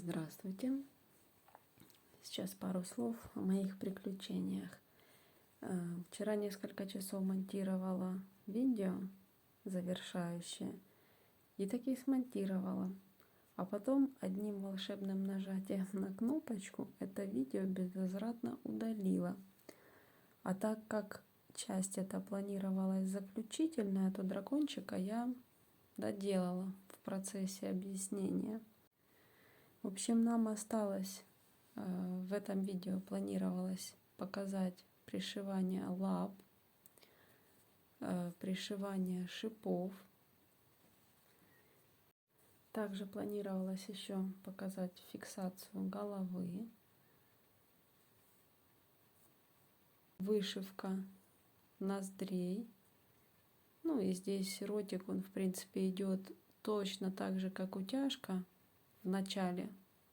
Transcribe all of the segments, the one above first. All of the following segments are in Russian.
Здравствуйте! Сейчас пару слов о моих приключениях. Вчера несколько часов монтировала видео завершающее и таки смонтировала. А потом одним волшебным нажатием на кнопочку это видео безвозвратно удалила. А так как часть эта планировалась заключительная, то дракончика я доделала в процессе объяснения. В общем, нам осталось, в этом видео планировалось показать пришивание лап, пришивание шипов. Также планировалось еще показать фиксацию головы, вышивка ноздрей. Ну и здесь ротик, он в принципе идет точно так же, как утяжка. В начале,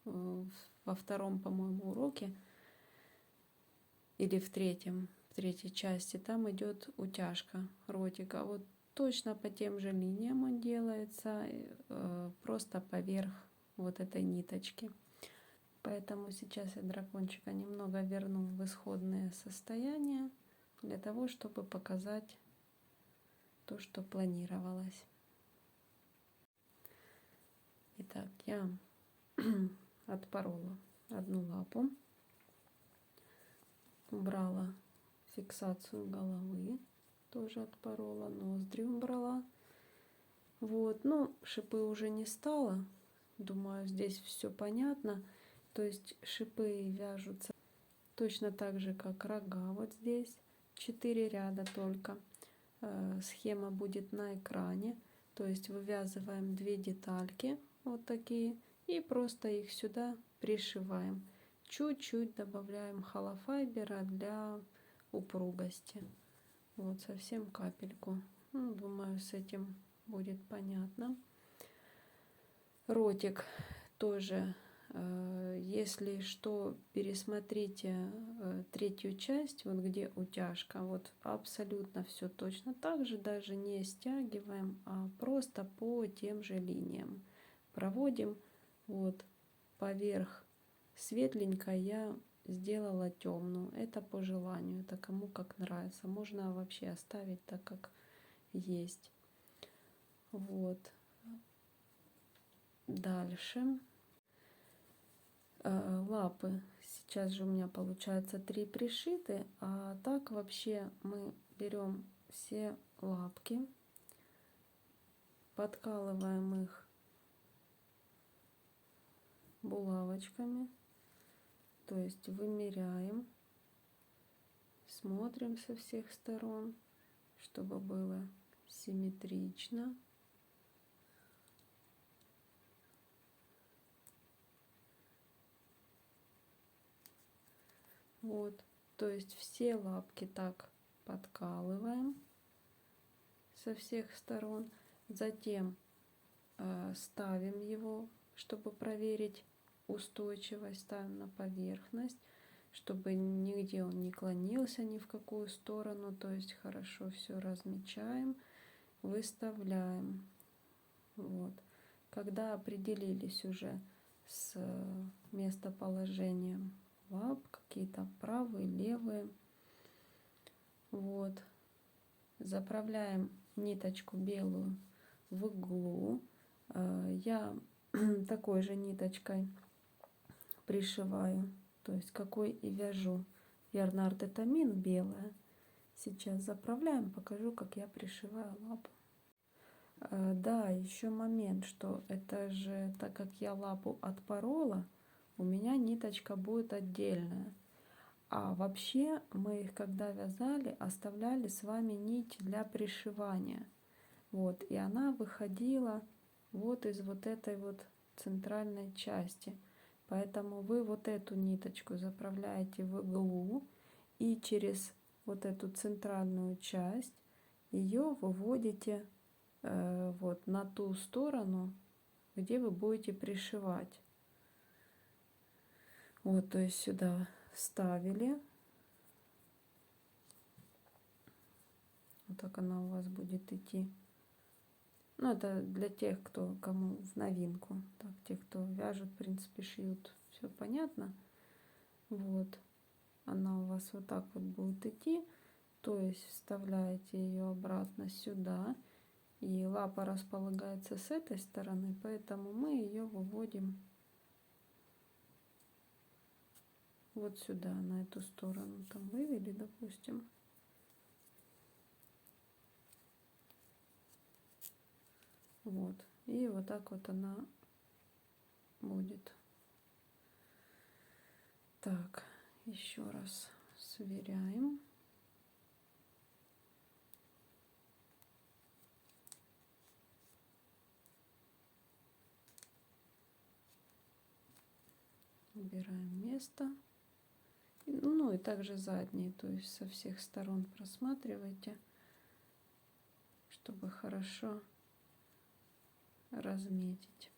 во втором, по-моему, уроке или в третьей части, там идет утяжка ротика. Вот точно по тем же линиям он делается, просто поверх вот этой ниточки. Поэтому сейчас я дракончика немного верну в исходное состояние, для того, чтобы показать то, что планировалось. Итак, я отпорола одну лапу, убрала фиксацию головы, тоже отпорола, ноздри убрала. Вот, но шипы уже не стало. Думаю, здесь все понятно. То есть шипы вяжутся точно так же, как рога. Вот здесь 4 ряда только. Схема будет на экране. То есть вывязываем 2 детальки, вот такие, и просто их сюда пришиваем. Чуть-чуть добавляем холофайбера для упругости. Вот совсем капельку. Ну, думаю, с этим будет понятно. Ротик тоже, если что, пересмотрите третью часть, вот где утяжка. Вот абсолютно все точно так же, даже не стягиваем, а просто по тем же линиям проводим. Вот поверх светленькой я сделала темную. Это по желанию, это кому как нравится. Можно вообще оставить так, как есть. Вот. Дальше. Лапы. Сейчас же у меня получается 3 пришиты, а так вообще мы берем все лапки, подкалываем их булавочками, то есть вымеряем, смотрим со всех сторон, чтобы было симметрично. Вот, то есть все лапки так подкалываем со всех сторон, затем ставим его, чтобы проверить устойчивость, ставим на поверхность, чтобы нигде он не клонился ни в какую сторону, то есть хорошо все размечаем, выставляем. Вот. Когда определились уже с местоположением лап, какие-то правые, левые, вот, заправляем ниточку белую в иглу. Я такой же ниточкой пришиваю, то есть какой и вяжу. Ярнард Этамин белая. Сейчас заправляем, покажу, как я пришиваю лапу. Да, еще момент, что это же, так как я лапу отпорола, у меня ниточка будет отдельная. А вообще мы их, когда вязали, оставляли с вами нить для пришивания. Вот, и она выходила вот из вот этой вот центральной части. Поэтому вы вот эту ниточку заправляете в иглу и через вот эту центральную часть ее выводите вот на ту сторону, где вы будете пришивать. Вот, то есть сюда вставили. Вот так она у вас будет идти Ну, это для тех, кому в новинку. Так, те, кто вяжут, в принципе, шьют, все понятно. Вот. Она у вас вот так вот будет идти. То есть вставляете ее обратно сюда. И лапа располагается с этой стороны, поэтому мы ее выводим вот сюда, на эту сторону. Там вывели, допустим. Вот. И вот так вот она будет. Так, еще раз сверяем. Убираем место. Ну и также задние, то есть со всех сторон просматривайте, чтобы хорошо разметить.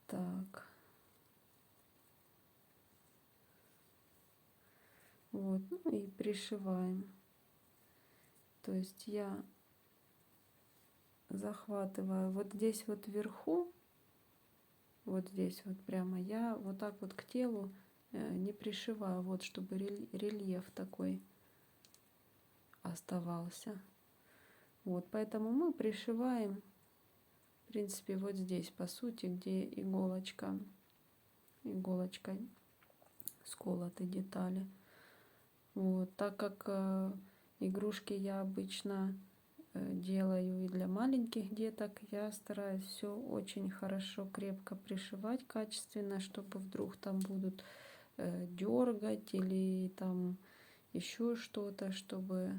Так. Вот, ну и пришиваем. То есть я захватываю вот здесь вот вверху, вот здесь вот прямо, я вот так вот к телу не пришиваю, вот чтобы рельеф такой оставался. Вот, поэтому мы пришиваем, в принципе, вот здесь, по сути, где иголочкой сколоты детали. Вот, так как игрушки я обычно делаю и для маленьких деток, я стараюсь все очень хорошо, крепко пришивать, качественно, чтобы вдруг там будут дергать или там еще что-то, чтобы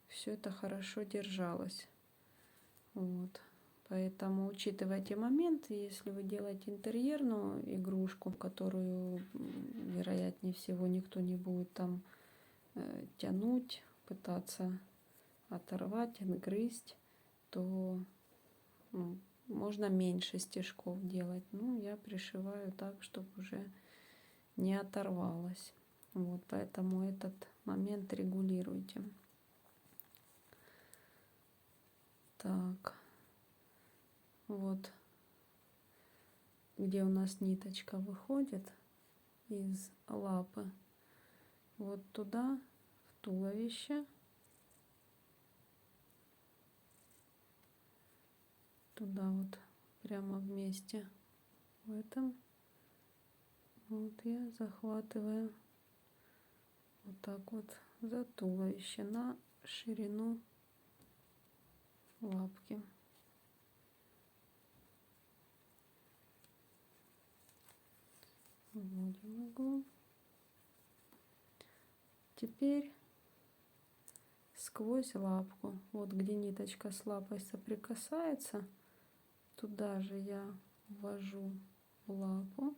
все это хорошо держалось. Вот. Поэтому учитывайте моменты, если вы делаете интерьерную игрушку, которую, вероятнее всего, никто не будет там тянуть, пытаться оторвать, отгрызть, то можно меньше стежков делать. Ну, я пришиваю так, чтобы уже не оторвалось. Вот, поэтому этот момент регулируйте. Так, вот, где у нас ниточка выходит из лапы, вот туда, в туловище, туда вот, прямо вместе в этом, вот я захватываю вот так вот за туловище на ширину лапки. Вводим иглу. Теперь сквозь лапку, вот где ниточка с лапой соприкасается, туда же я ввожу лапу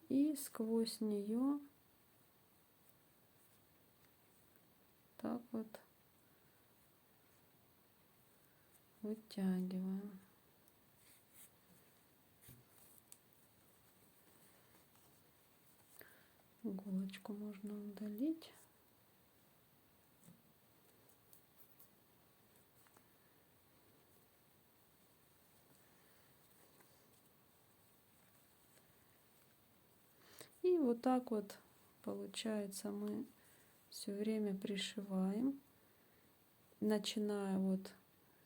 и сквозь нее так вот вытягиваю. Иголочку можно удалить. И вот так вот получается мы все время пришиваем, начиная вот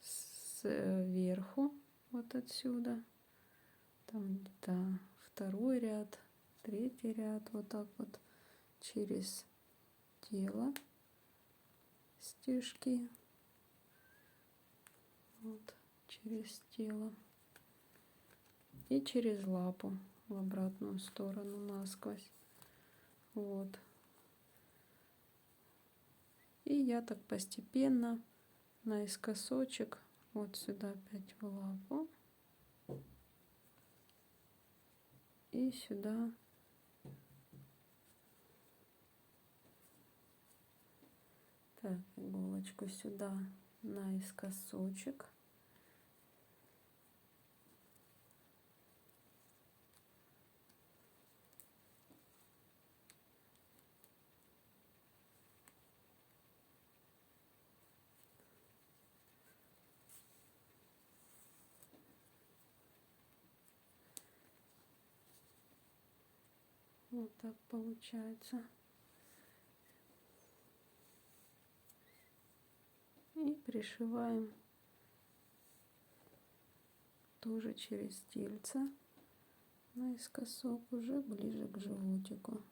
сверху, вот отсюда, там где-то второй ряд, третий ряд, вот так вот через тело стежки, вот через тело и через лапу в обратную сторону насквозь. Вот. И я так постепенно наискосочек вот сюда опять в лапу и сюда так, иголочку сюда наискосочек. Вот так получается. И пришиваем тоже через тельце наискосок, уже ближе к животику.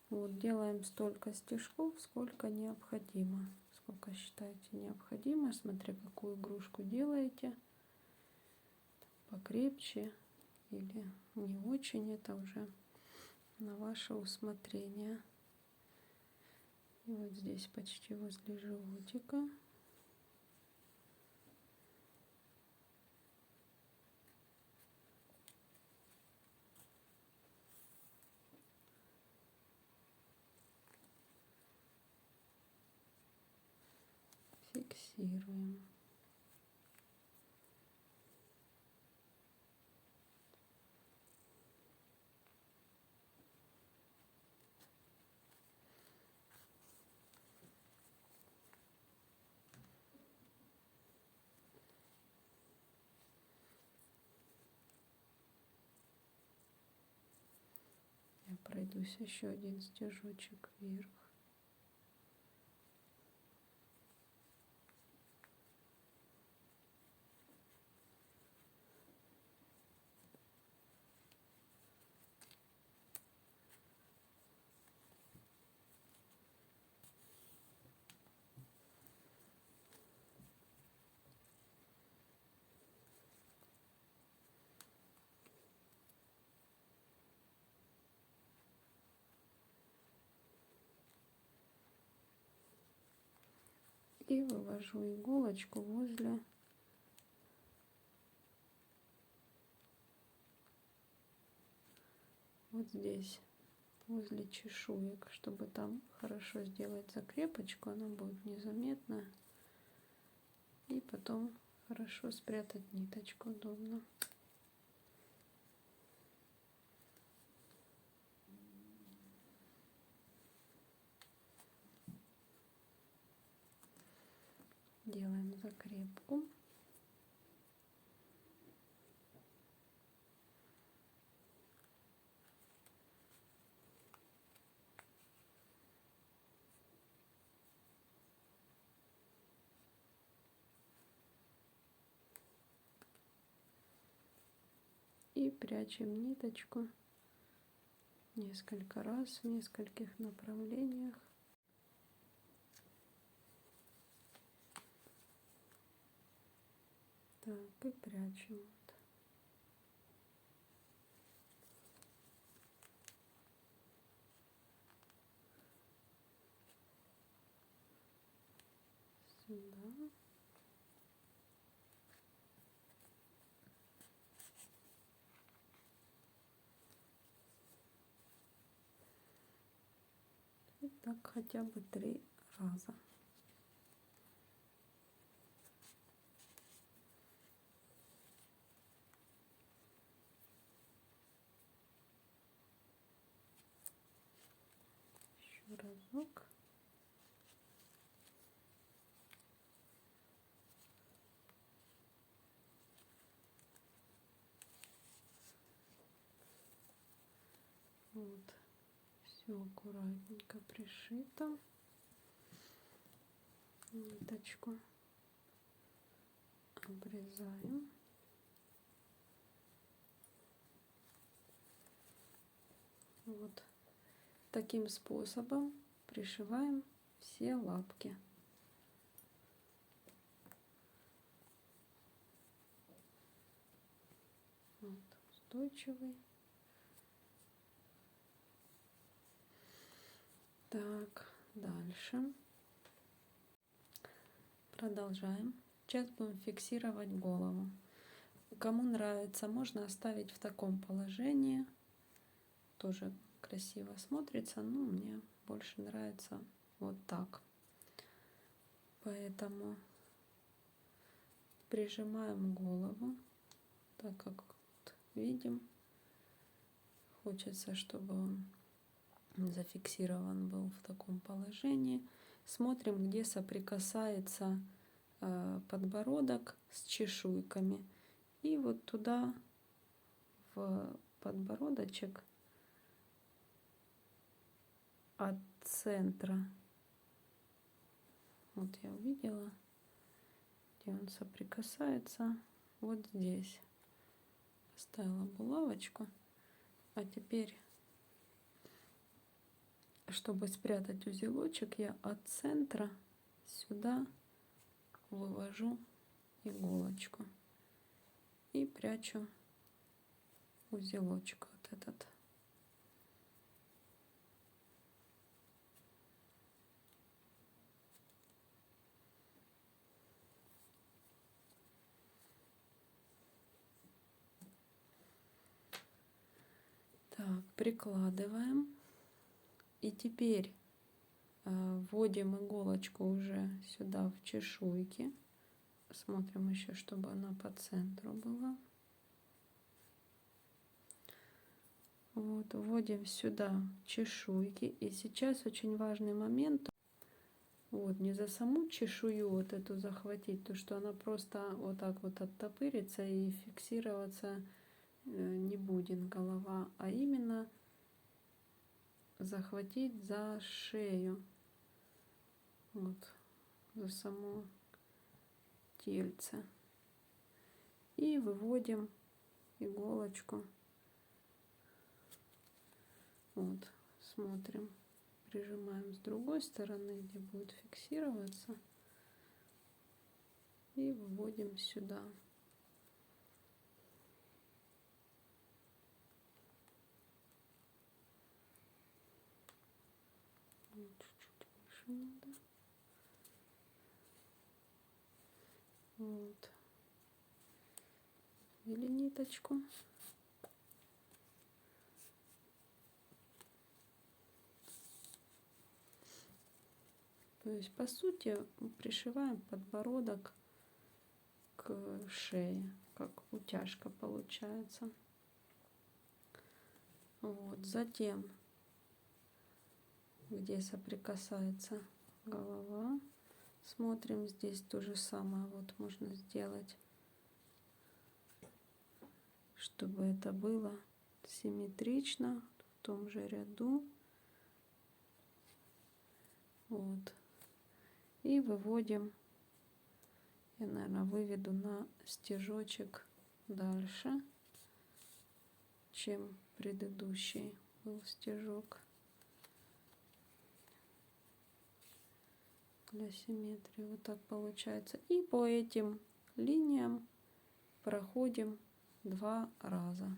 Вот делаем столько стежков, сколько необходимо. Сколько считаете необходимо, смотря какую игрушку делаете. Покрепче или не очень, это уже на ваше усмотрение. И вот здесь почти возле животика. Фиксируем. Я пройдусь еще один стежочек вверх. И вывожу иголочку возле вот здесь, возле чешуек, чтобы там хорошо сделать закрепочку, она будет незаметная. И потом хорошо спрятать ниточку удобно. Делаем закрепку. И прячем ниточку несколько раз в нескольких направлениях. Так, и прячем. Сюда. И так хотя бы 3 раза. Еще разок. Вот, все аккуратненько пришито. Ниточку обрезаем. Вот таким способом пришиваем все лапки. Вот, устойчивый. Так, дальше. Продолжаем. Сейчас будем фиксировать голову. Кому нравится, можно оставить в таком положении. Тоже красиво смотрится, но мне больше нравится вот так. Поэтому прижимаем голову, так как вот видим. Хочется, чтобы он зафиксирован был в таком положении. Смотрим, где соприкасается подбородок с чешуйками. И вот туда, в подбородочек, от центра, вот я увидела, где он соприкасается, вот здесь поставила булавочку. А теперь, чтобы спрятать узелочек, я от центра сюда вывожу иголочку и прячу узелочек вот этот. Так, прикладываем. И теперь вводим иголочку уже сюда в чешуйки. Смотрим еще, чтобы она по центру была. Вот, вводим сюда чешуйки. И сейчас очень важный момент. Вот, не за саму чешую вот эту захватить, то что она просто вот так вот оттопырится и фиксироваться не будет голова, а именно захватить за шею, вот, за само тельце. И выводим иголочку. Вот, смотрим, прижимаем с другой стороны, где будет фиксироваться, и выводим сюда. Чуть-чуть выше надо. Вот. Или ниточку. То есть, по сути, пришиваем подбородок к шее, как утяжка получается. Вот. Затем, где соприкасается голова, смотрим, здесь то же самое вот можно сделать, чтобы это было симметрично в том же ряду. Вот. И выводим, я, наверное, выведу на стежочек дальше, чем предыдущий был стежок, для симметрии. Вот так получается. И по этим линиям проходим 2 раза.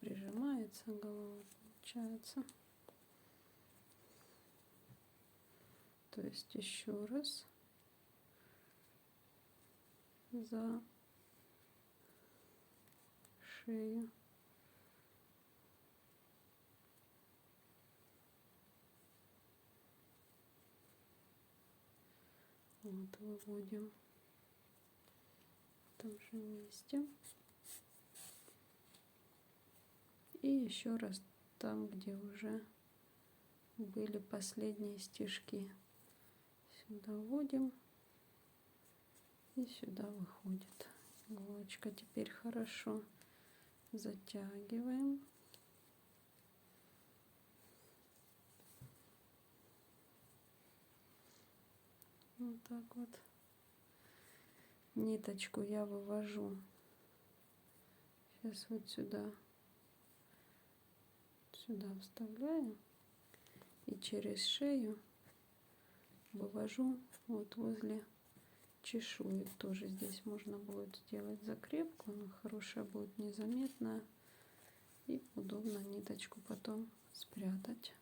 Прижимается голова, получается. То есть еще раз за шею. Вот, выводим в том же месте. И еще раз там, где уже были последние стежки. Сюда вводим и сюда выходит иголочка. Теперь хорошо затягиваем. Вот так вот. Ниточку я вывожу сейчас вот сюда вставляю и через шею вывожу вот возле чешуек. Тоже здесь можно будет сделать закрепку, она хорошая будет, незаметная, и удобно ниточку потом спрятать.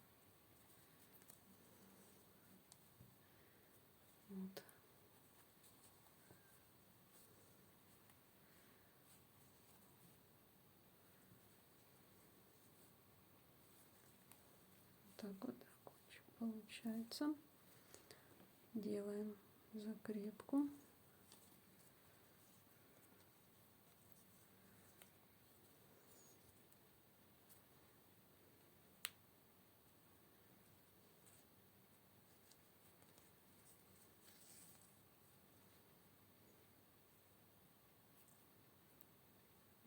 Вот. Так вот получается. Делаем закрепку.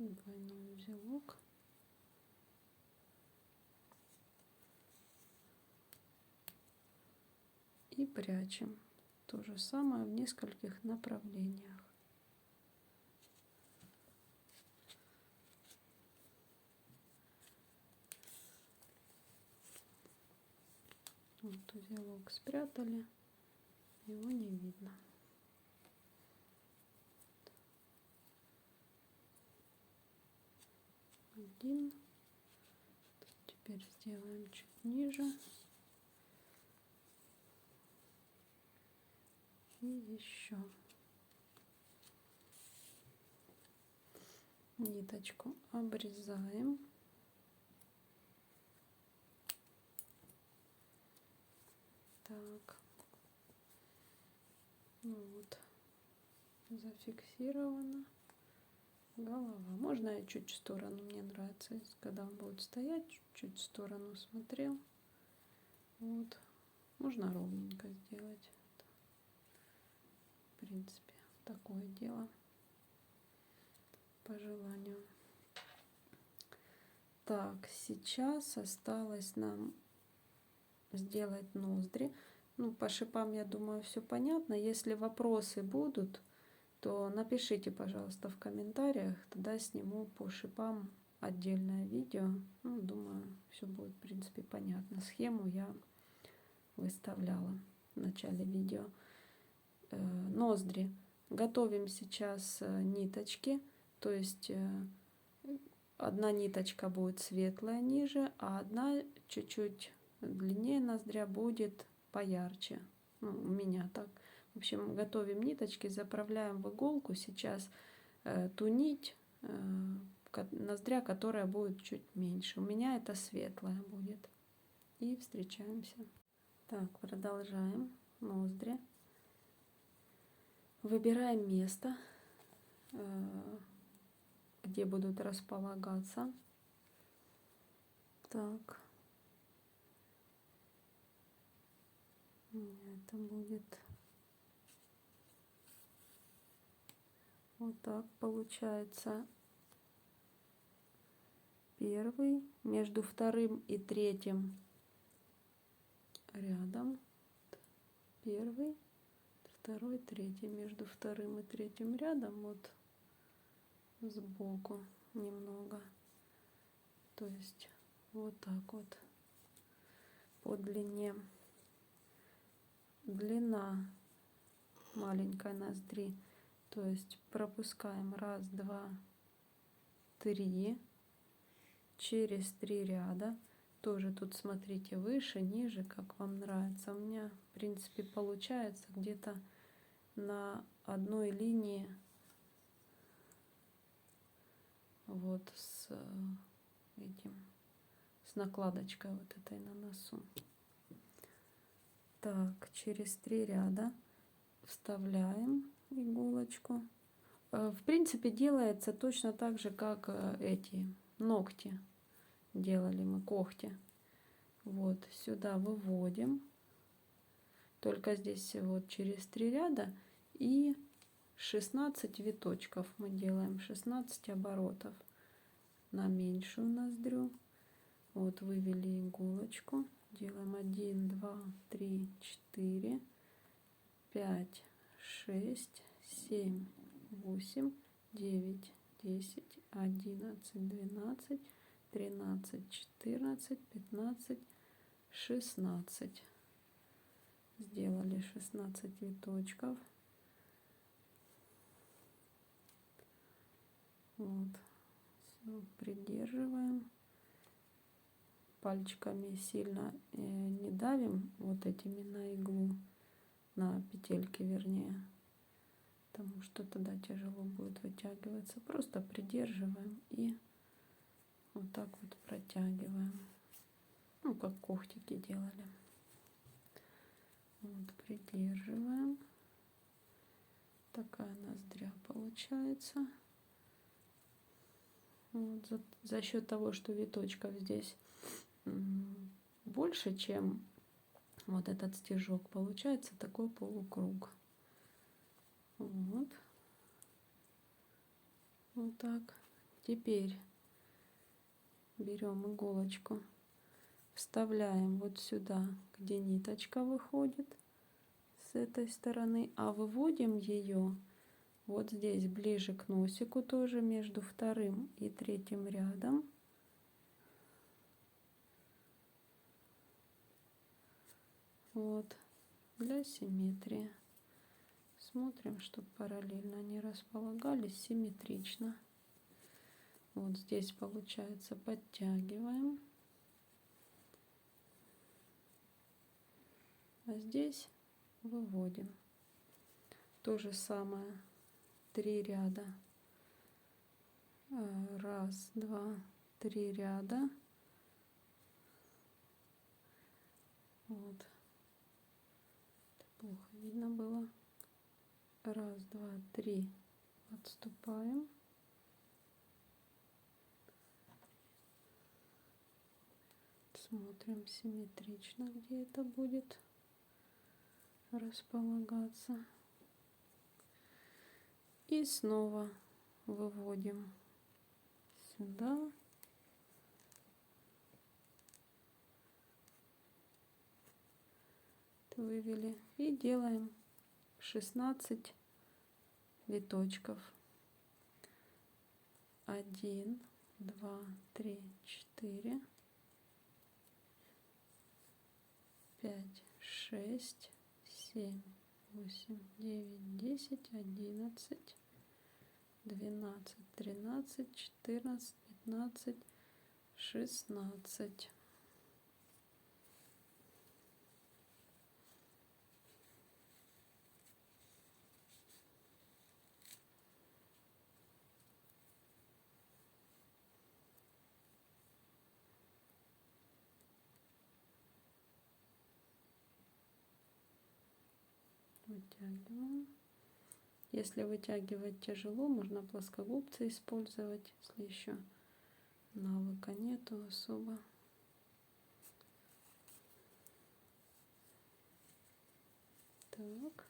двойной узелок. И прячем. То же самое в нескольких направлениях. Вот узелок спрятали, его не видно. Один. Теперь сделаем чуть ниже. И еще. Ниточку обрезаем. Так. Ну вот. Зафиксировано. Голова. Можно я чуть в сторону, мне нравится, когда он будет стоять, чуть в сторону смотрел. Вот. Можно ровненько сделать. В принципе, такое дело по желанию. Так, сейчас осталось нам сделать ноздри. Ну, по шипам, я думаю, все понятно. Если вопросы будут, то напишите, пожалуйста, в комментариях. Тогда сниму по шипам отдельное видео. Ну, думаю, все будет, в принципе, понятно. Схему я выставляла в начале видео. Ноздри. Готовим сейчас ниточки. То есть одна ниточка будет светлая ниже, а одна чуть-чуть длиннее ноздря будет поярче. Ну, у меня так. В общем, готовим ниточки, заправляем в иголку сейчас ту нить, ноздря, которая будет чуть меньше. У меня это светлая будет. И встречаемся. Так, продолжаем. Ноздри. Выбираем место, где будут располагаться. Так. Это будет вот так, получается. Первый между вторым и третьим рядом. Первый, второй, третий. Между вторым и третьим рядом вот сбоку немного. То есть вот так вот по длине. Длина маленькой ноздри. То есть пропускаем 1, 2, 3. Через 3 ряда. Тоже тут смотрите выше, ниже, как вам нравится. У меня, в принципе, получается где-то на одной линии вот с этим, с накладочкой вот этой на носу. Так, через 3 ряда вставляем иголочку. В принципе, делается точно так же, как эти ногти делали мы, когти. Вот сюда выводим, только здесь вот через 3 ряда и 16 виточков мы делаем, 16 оборотов на меньшую ноздрю. Вот вывели иголочку, делаем 1, 2, 3, 4, 5, 6, 7, 8, 9, 10, 11, 12, 13, 14, 15, 16. Сделали 16 виточков. Вот. Все, придерживаем. Пальчиками сильно не давим вот этими на иглу, на петельки вернее, потому что тогда тяжело будет вытягиваться. Просто придерживаем и вот так вот протягиваем. Ну, как когтики делали. Вот, придерживаем. Такая ноздря получается. Вот, за счет того, что виточков здесь больше, чем вот этот стежок, получается такой полукруг. Вот. Вот так. Теперь берем иголочку, вставляем вот сюда, где ниточка выходит с этой стороны, а выводим ее вот здесь, ближе к носику, тоже между вторым и третьим рядом. Вот, для симметрии. Смотрим, чтобы параллельно они располагались симметрично. Вот здесь получается подтягиваем. А здесь выводим. То же самое. 3 ряда. 1, 2, 3 ряда. Вот. Плохо видно было. 1, 2, 3. Отступаем. Смотрим симметрично, где это будет располагаться. И снова выводим сюда. Вывели и делаем 16 виточков. 1, 2, 3, 4, 5, 6, 7, 8, 9, 10, 11, 12, 13, 14, 15, 16. Вытягиваем. Если вытягивать тяжело, можно плоскогубцы использовать, если еще навыка нету особо. Так.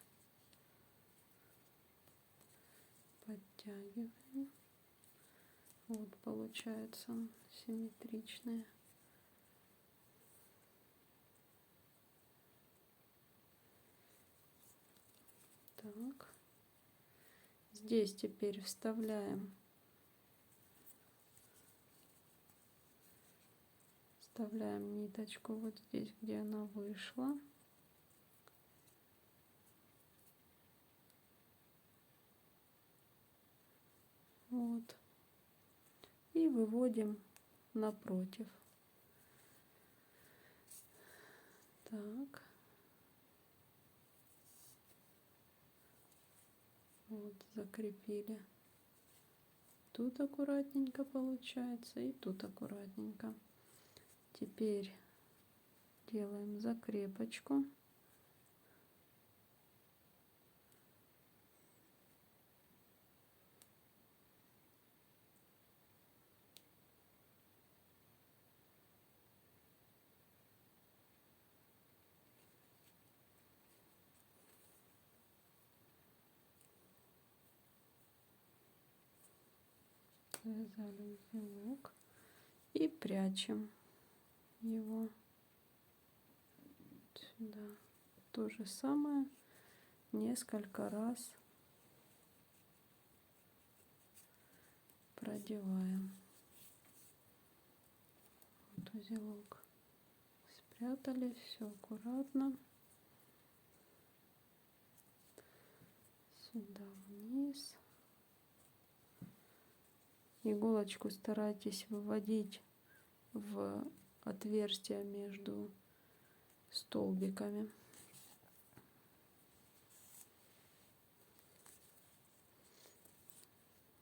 Подтягиваем. Вот получается симметричная. Так. Здесь теперь вставляем ниточку вот здесь, где она вышла. Вот. И выводим напротив. Так. Вот, закрепили. Тут аккуратненько получается, и тут аккуратненько. Теперь делаем закрепочку. Связали узелок и прячем его сюда. То же самое несколько раз продеваем. Вот узелок спрятали, все аккуратно. Сюда вниз. Иголочку старайтесь выводить в отверстие между столбиками.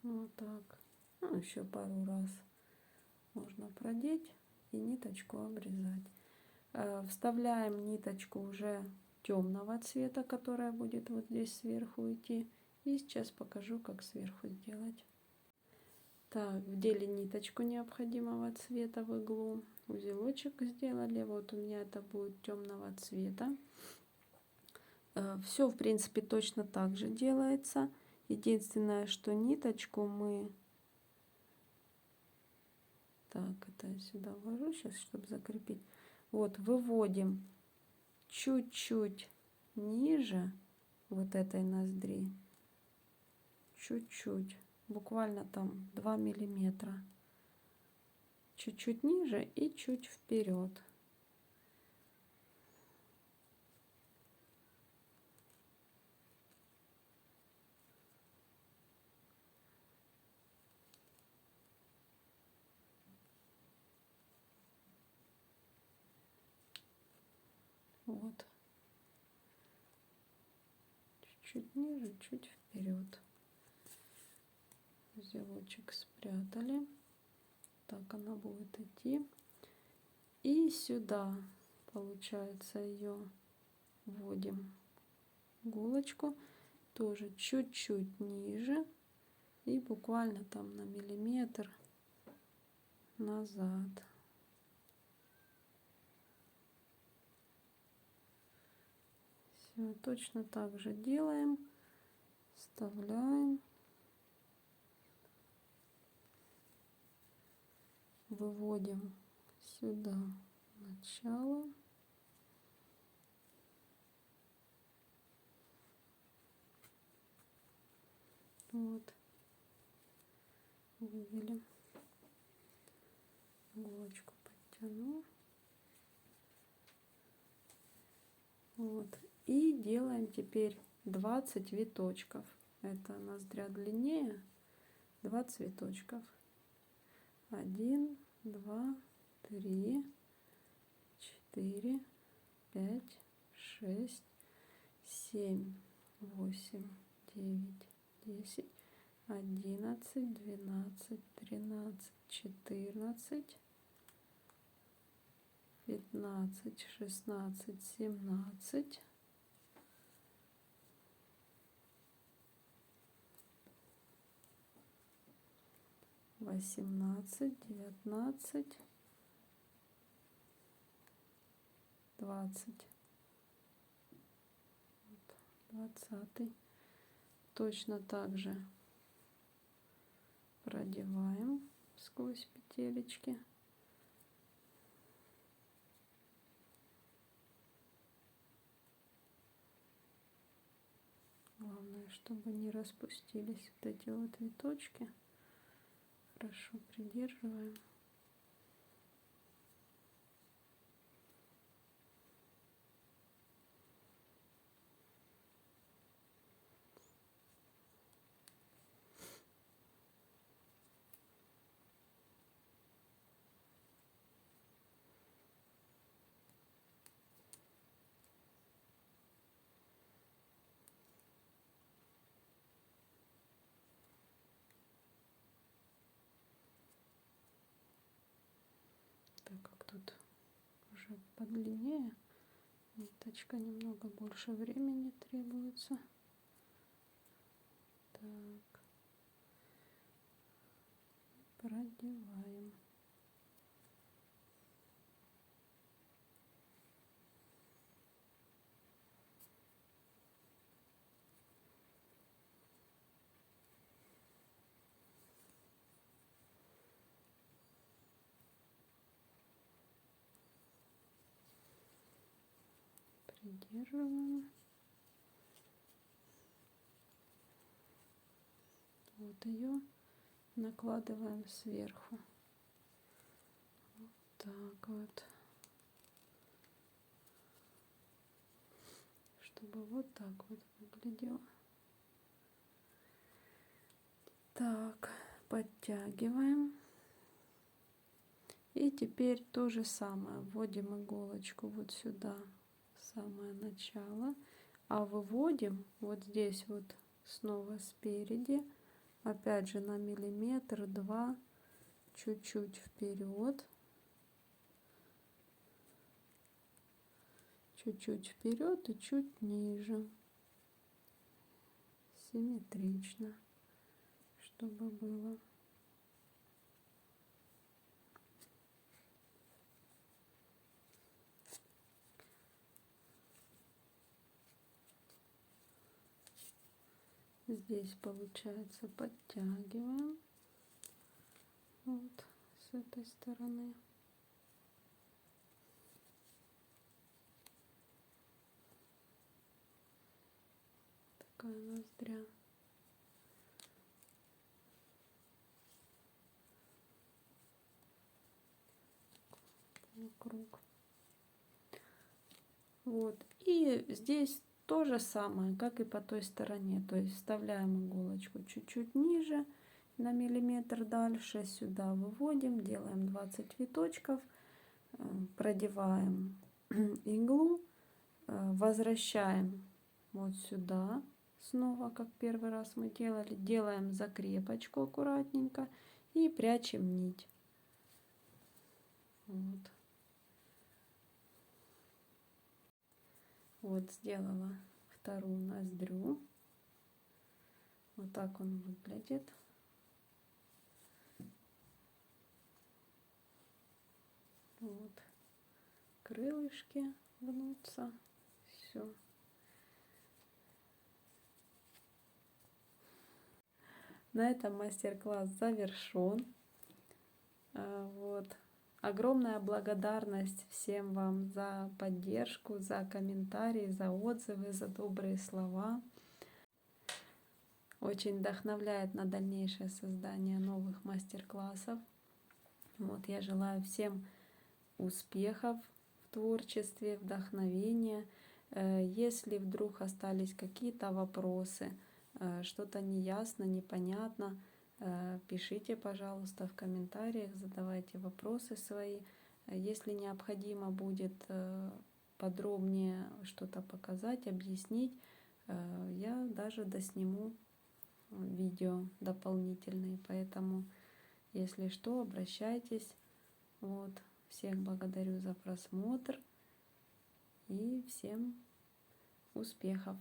Вот так. Ну, еще пару раз можно продеть и ниточку обрезать. Вставляем ниточку уже темного цвета, которая будет вот здесь сверху идти. И сейчас покажу, как сверху сделать. Так, вдели ниточку необходимого цвета в иглу, узелочек сделали, вот у меня это будет темного цвета. Все в принципе точно так же делается, единственное, что ниточку мы Так, это я сюда вложу сейчас, чтобы закрепить. Вот, выводим чуть-чуть ниже вот этой ноздри. Чуть-чуть, буквально там 2 миллиметра. Чуть-чуть ниже и чуть вперед. Вот. Чуть ниже, чуть вперед. Узелочек спрятали. Так она будет идти. И сюда, получается, ее вводим иголочку. Тоже чуть-чуть ниже. И буквально там на миллиметр назад. Все, точно так же делаем. Вставляем. Выводим сюда начало. Вот. Вывели. Иголочку подтяну. Вот. И делаем теперь 2 цветочков. Это ноздря длиннее. 2 цветочков. 1, 2, 3, 4, 5, 6, 7, 8, 9, 10, 11, 12, 13, 14, 15, 16, 17, 18, 19, 20. 20. Точно так же продеваем сквозь петелечки. Главное, чтобы не распустились вот эти вот виточки. Хорошо придерживаем. Так как тут уже подлиннее, ниточка немного больше времени требуется. Так, продеваем. Придерживаем. Вот ее накладываем сверху. Вот так вот. Чтобы вот так вот выглядело. Так, подтягиваем. И теперь то же самое. Вводим иголочку вот сюда, в самое начало. А выводим вот здесь вот снова спереди. Опять же на миллиметр-два. Чуть-чуть вперед. Чуть-чуть вперед и чуть ниже. Симметрично, чтобы было. Здесь получается подтягиваем. Вот с этой стороны. Такая ноздря. Круг. Вот. И здесь то же самое, как и по той стороне. То есть вставляем иголочку чуть-чуть ниже, на миллиметр дальше, сюда выводим, делаем 20 виточков, продеваем иглу, возвращаем вот сюда, снова, как первый раз мы делали, делаем закрепочку аккуратненько и прячем нить. Вот. Вот сделала вторую ноздрю. Вот так он выглядит. Вот. Крылышки гнутся. Все. На этом мастер-класс завершен. Вот. Огромная благодарность всем вам за поддержку, за комментарии, за отзывы, за добрые слова. Очень вдохновляет на дальнейшее создание новых мастер-классов. Вот, я желаю всем успехов в творчестве, вдохновения. Если вдруг остались какие-то вопросы, что-то неясно, непонятно, пишите, пожалуйста, в комментариях, задавайте вопросы свои. Если необходимо будет подробнее что-то показать, объяснить, я даже досниму видео дополнительные. Поэтому, если что, обращайтесь. Вот. Всех благодарю за просмотр и всем успехов!